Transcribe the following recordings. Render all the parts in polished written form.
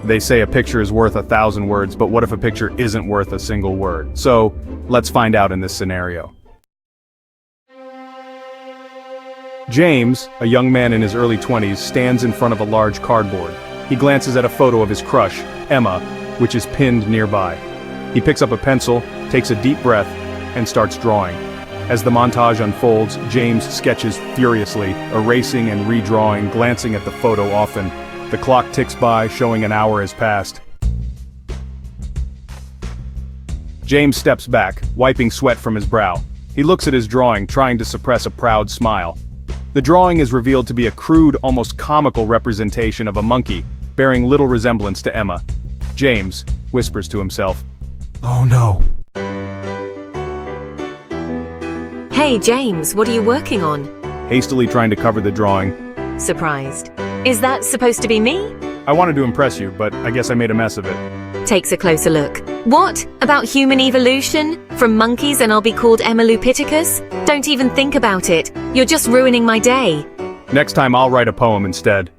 They say a picture is worth 1,000 words, but what if a picture isn't worth a single word? So, let's find out in this scenario. James, a young man in his early 20s, stands in front of a large cardboard. He glances at a photo of his crush, Emma, which is pinned nearby. He picks up a pencil, takes a deep breath, and starts drawing. As the montage unfolds, James sketches furiously, erasing and redrawing, glancing at the photo often. The clock ticks by, showing an hour has passed. James steps back, wiping sweat from his brow. He looks at his drawing, trying to suppress a proud smile. The drawing is revealed to be a crude, almost comical representation of a monkey, bearing little resemblance to Emma. James whispers to himself, "Oh no." Hey James, what are you working on? Hastily trying to cover the drawing. Surprised. Is that supposed to be me? I wanted to impress you, but I guess I made a mess of it. Takes a closer look. What? About human evolution? From monkeys and I'll be called Emalupithecus? Don't even think about it. You're just ruining my day. Next time I'll write a poem instead.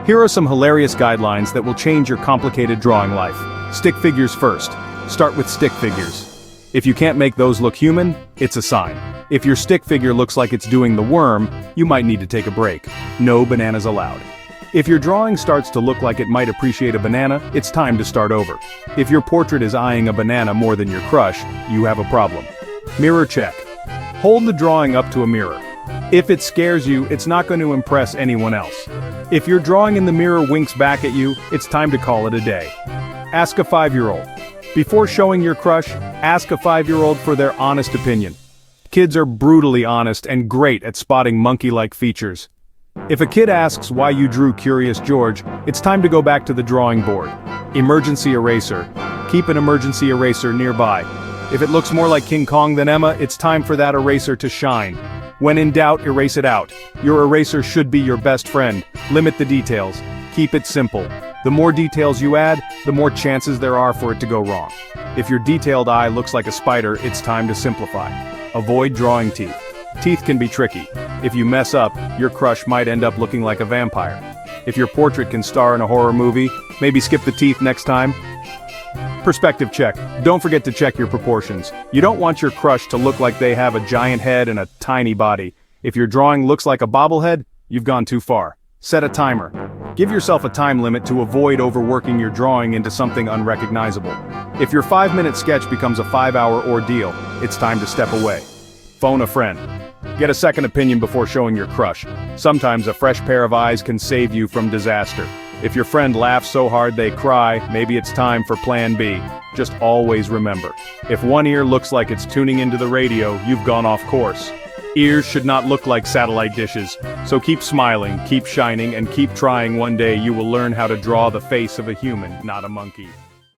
Here are some hilarious guidelines that will change your complicated drawing life. Stick figures first. Start with stick figures. If you can't make those look human, it's a sign. If your stick figure looks like it's doing the worm, you might need to take a break. No bananas allowed. If your drawing starts to look like it might appreciate a banana, it's time to start over. If your portrait is eyeing a banana more than your crush, you have a problem. Mirror check. Hold the drawing up to a mirror. If it scares you, it's not going to impress anyone else. If your drawing in the mirror winks back at you, it's time to call it a day. Ask a 5-year-old. Before showing your crush, ask a 5-year-old for their honest opinion. Kids are brutally honest and great at spotting monkey-like features. If a kid asks why you drew Curious George, it's time to go back to the drawing board. Emergency eraser. Keep an emergency eraser nearby. If it looks more like King Kong than Emma, it's time for that eraser to shine. When in doubt, erase it out. Your eraser should be your best friend. Limit the details. Keep it simple. The more details you add, the more chances there are for it to go wrong. If your detailed eye looks like a spider, it's time to simplify. Avoid drawing teeth. Teeth can be tricky. If you mess up, your crush might end up looking like a vampire. If your portrait can star in a horror movie, maybe skip the teeth next time. Perspective check. Don't forget to check your proportions. You don't want your crush to look like they have a giant head and a tiny body. If your drawing looks like a bobblehead, you've gone too far. Set a timer. Give yourself a time limit to avoid overworking your drawing into something unrecognizable. If your 5-minute sketch becomes a 5-hour ordeal, it's time to step away. Phone a friend. Get a second opinion before showing your crush. Sometimes a fresh pair of eyes can save you from disaster. If your friend laughs so hard they cry, maybe it's time for plan B. Just always remember, if one ear looks like it's tuning into the radio, you've gone off course. Ears should not look like satellite dishes, so keep smiling, keep shining, and keep trying. One day you will learn how to draw the face of a human, not a monkey.